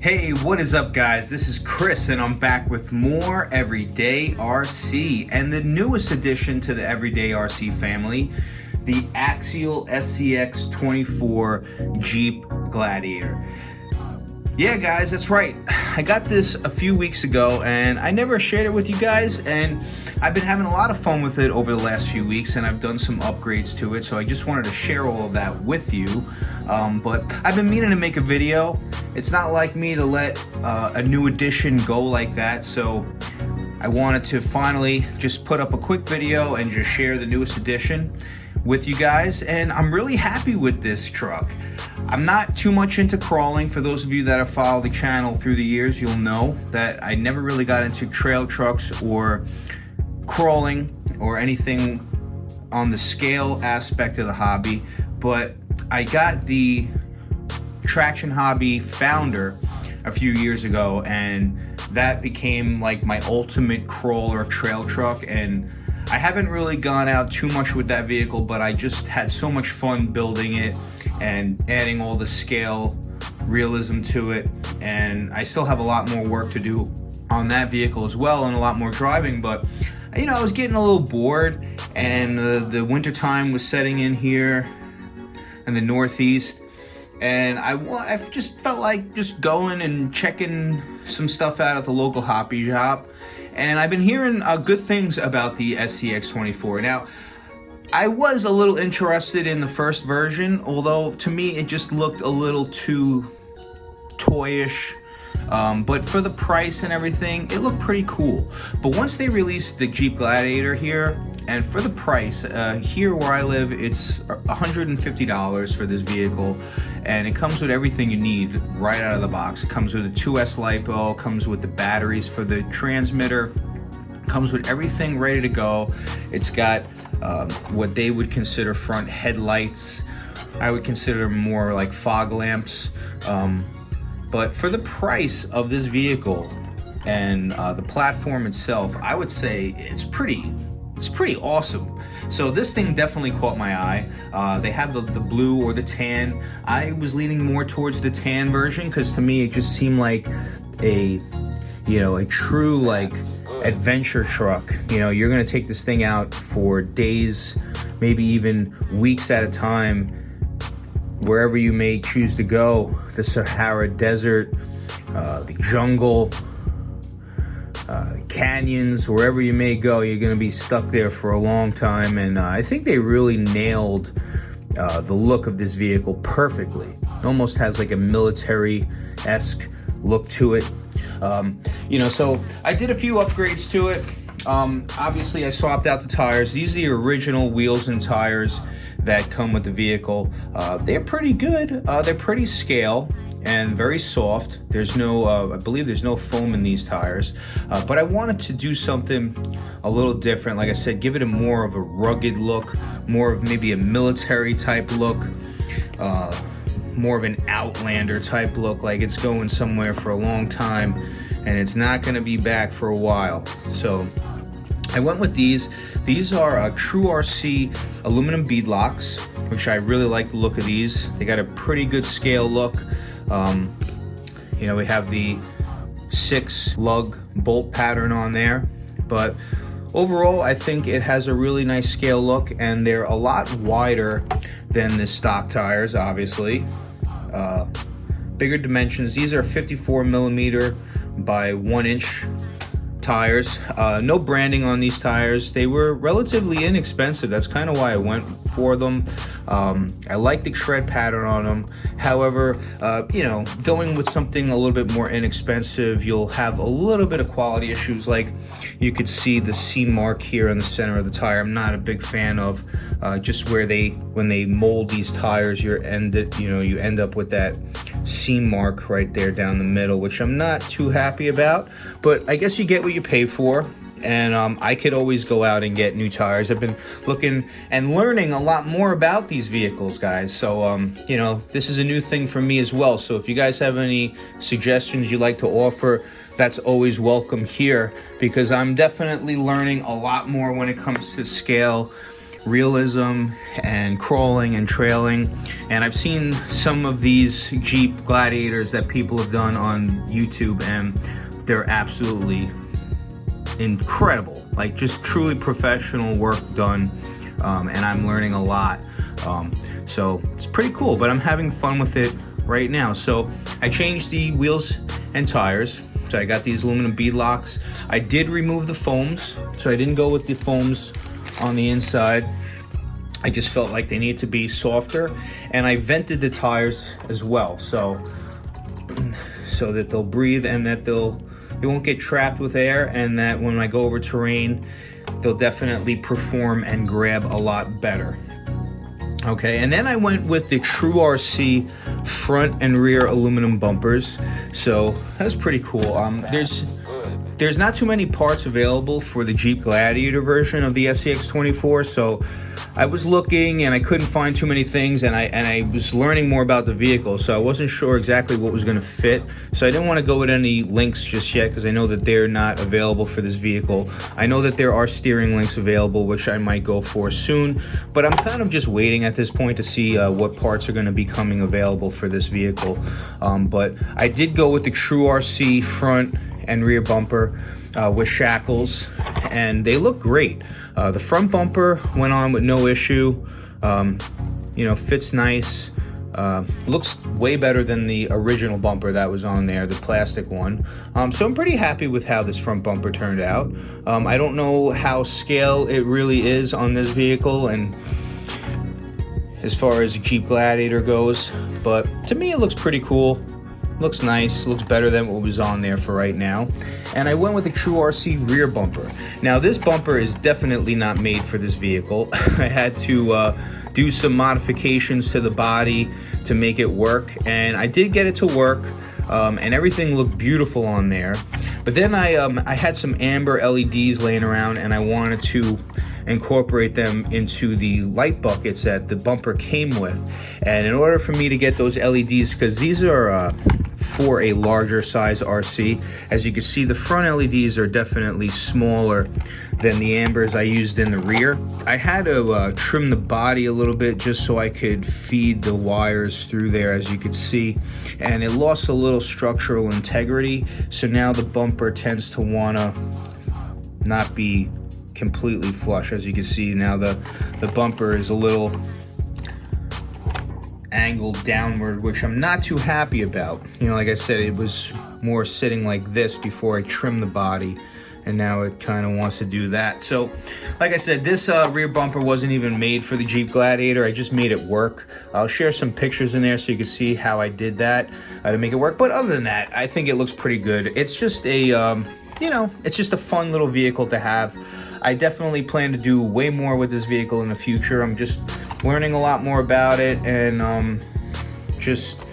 Hey, what is up guys? This is Chris and I'm back with more Everyday RC and the newest addition to the Everyday RC family, the Axial Scx24 Jeep Gladiator. Yeah guys, that's right. I got this a few weeks ago and I never shared it with you guys, and I've been having a lot of fun with it over the last few weeks and I've done some upgrades to it, so I just wanted to share all of that with you. But I've been meaning to make a video. It's not like me to let a new edition go like that, so I wanted to finally just put up a quick video and just share the newest edition with you guys, and I'm really happy with this truck. I'm not too much into crawling. For those of you that have followed the channel through the years, you'll know that I never really got into trail trucks or crawling or anything on the scale aspect of the hobby, but I got the Traction Hobby Founder a few years ago, and that became like my ultimate crawler trail truck, and I haven't really gone out too much with that vehicle, but I just had so much fun building it and adding all the scale realism to it, and I still have a lot more work to do on that vehicle as well and a lot more driving. But you know, I was getting a little bored, and the winter time was setting in here in the Northeast, and I just felt like just going and checking some stuff out at the local hobby shop, and I've been hearing good things about the SCX24. Now, I was a little interested in the first version, although to me it just looked a little too toyish. But for the price and everything, it looked pretty cool. But once they released the Jeep Gladiator here, and for the price, here where I live, it's $150 for this vehicle, and it comes with everything you need right out of the box. It comes with a 2S LiPo, comes with the batteries for the transmitter, comes with everything ready to go. It's got what they would consider front headlights. I would consider more like fog lamps. But for the price of this vehicle and the platform itself, I would say it's pretty awesome. So this thing definitely caught my eye. They have the blue or the tan. I was leaning more towards the tan version because to me it just seemed like a true like adventure truck. You know, you're gonna take this thing out for days, maybe even weeks at a time, wherever you may choose to go, the Sahara Desert, the jungle, canyons, wherever you may go, you're going to be stuck there for a long time. And I think they really nailed the look of this vehicle perfectly. It almost has like a military-esque look to it. So I did a few upgrades to it. Obviously, I swapped out the tires. These are the original wheels and tires that come with the vehicle. They're pretty good. They're pretty scale and very soft. There's no, I believe there's no foam in these tires, but I wanted to do something a little different. Like I said, give it more of a rugged look, more of maybe a military type look, more of an Outlander type look, like it's going somewhere for a long time and it's not going to be back for a while. So I went with these. These are True RC aluminum bead locks, which I really like the look of these. They got a pretty good scale look. We have the 6 lug bolt pattern on there, but overall I think it has a really nice scale look, and they're a lot wider than the stock tires, obviously. Bigger dimensions. These are 54 millimeter by 1 inch tires. No branding on these tires. They were relatively inexpensive. That's kind of why I went for them. I like the tread pattern on them. However, going with something a little bit more inexpensive, you'll have a little bit of quality issues. Like you could see the seam mark here in the center of the tire. I'm not a big fan of just where when they mold these tires, you end up with that seam mark right there down the middle, which I'm not too happy about. But I guess you get what you pay for. And I could always go out and get new tires. I've been looking and learning a lot more about these vehicles, guys. So, this is a new thing for me as well. So if you guys have any suggestions you'd like to offer, that's always welcome here, because I'm definitely learning a lot more when it comes to scale realism and crawling and trailing. And I've seen some of these Jeep Gladiators that people have done on YouTube, and they're absolutely incredible, like just truly professional work done. And I'm learning a lot. So it's pretty cool, but I'm having fun with it right now. So I changed the wheels and tires. So I got these aluminum bead locks. I did remove the foams, so I didn't go with the foams on the inside. I just felt like they need to be softer, and I vented the tires as well, so that they'll breathe and that they won't get trapped with air, and that when I go over terrain, they'll definitely perform and grab a lot better. Okay, and then I went with the True RC front and rear aluminum bumpers. So that's pretty cool. There's not too many parts available for the Jeep Gladiator version of the Scx24, so I was looking and I couldn't find too many things, and I was learning more about the vehicle, so I wasn't sure exactly what was going to fit. So I didn't want to go with any links just yet, because I know that they're not available for this vehicle. I know that there are steering links available, which I might go for soon, but I'm kind of just waiting at this point to see what parts are going to be coming available for this vehicle. But I did go with the True RC front and rear bumper with shackles, and they look great. The front bumper went on with no issue. You know, fits nice. Looks way better than the original bumper that was on there, the plastic one. So I'm pretty happy with how this front bumper turned out. I don't know how scale it really is on this vehicle, and as far as Jeep Gladiator goes, but to me it looks pretty cool. Looks nice, looks better than what was on there for right now. And I went with the True RC rear bumper. Now this bumper is definitely not made for this vehicle. I had to do some modifications to the body to make it work, and I did get it to work, and everything looked beautiful on there. But then I had some amber LEDs laying around, and I wanted to incorporate them into the light buckets that the bumper came with. And in order for me to get those LEDs, because these are for a larger size RC, as you can see, the front LEDs are definitely smaller than the ambers I used in the rear. I had to trim the body a little bit just so I could feed the wires through there, as you could see, and it lost a little structural integrity. So now the bumper tends to want to not be completely flush. As you can see now, the bumper is a little angled downward, which I'm not too happy about. You know, like I said, it was more sitting like this before I trimmed the body, and now it kind of wants to do that. So like I said, this rear bumper wasn't even made for the Jeep Gladiator. I just made it work. I'll share some pictures in there so you can see how I did that to make it work. But other than that, I think it looks pretty good. It's just a you know, it's just a fun little vehicle to have. I definitely plan to do way more with this vehicle in the future. I'm just learning a lot more about it, and just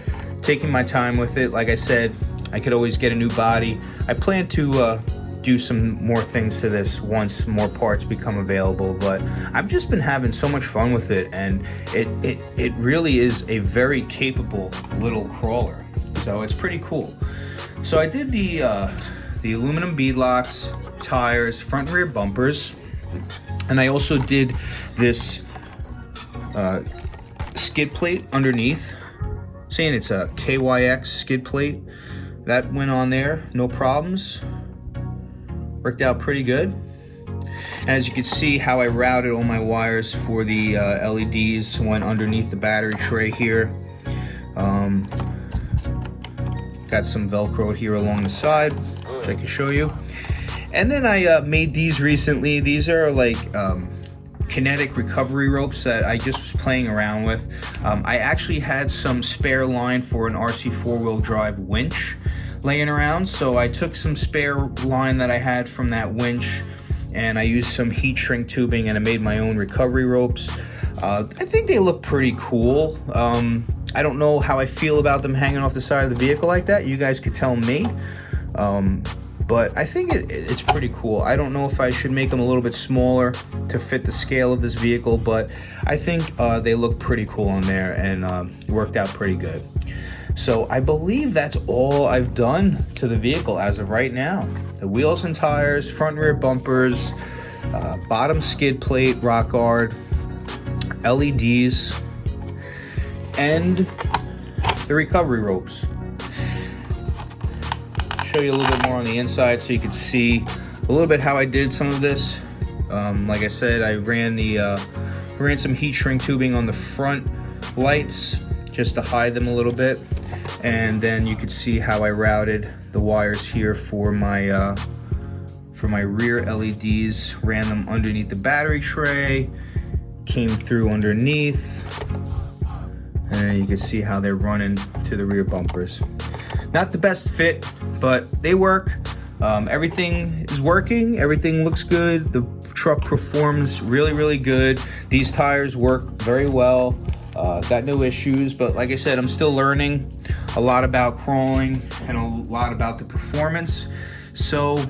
taking my time with it. Like I said, I could always get a new body. I plan to do some more things to this once more parts become available, but I've just been having so much fun with it, and it really is a very capable little crawler. So it's pretty cool. So I did the aluminum bead locks, tires, front and rear bumpers, and I also did this skid plate underneath, saying it's a KYX skid plate. That went on there, no problems. Worked out pretty good. And as you can see how I routed all my wires for the LEDs, went underneath the battery tray here. Got some Velcro here along the side, which I can show you. And then I made these recently. These are like Kinetic recovery ropes that I just was playing around with. I actually had some spare line for an RC four-wheel drive winch laying around, so I took some spare line that I had from that winch, and I used some heat shrink tubing, and I made my own recovery ropes. I think they look pretty cool. I don't know how I feel about them hanging off the side of the vehicle like that. You guys could tell me. But I think it's pretty cool. I don't know if I should make them a little bit smaller to fit the scale of this vehicle, but I think they look pretty cool on there, and worked out pretty good. So I believe that's all I've done to the vehicle as of right now. The wheels and tires, front and rear bumpers, bottom skid plate, rock guard, LEDs and the recovery ropes. Show you a little bit more on the inside so you can see a little bit how I did some of this. Like I said, I ran some heat shrink tubing on the front lights just to hide them a little bit, and then you could see how I routed the wires here for my rear LEDs. Ran them underneath the battery tray, came through underneath, and you can see how they're running to the rear bumpers. Not the best fit, but they work. Everything is working, everything looks good. The truck performs really good. These tires work very well. Got no issues, but like I said, I'm still learning a lot about crawling and a lot about the performance. So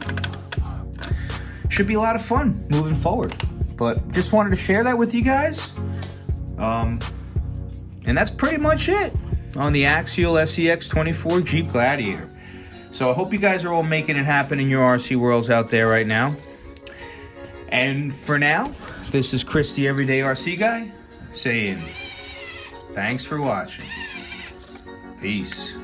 should be a lot of fun moving forward. But just wanted to share that with you guys. And that's pretty much it on the Axial Scx24 Jeep Gladiator. So I hope you guys are all making it happen in your RC worlds out there right now. And for now, this is Chris, the Everyday RC Guy, saying thanks for watching. Peace.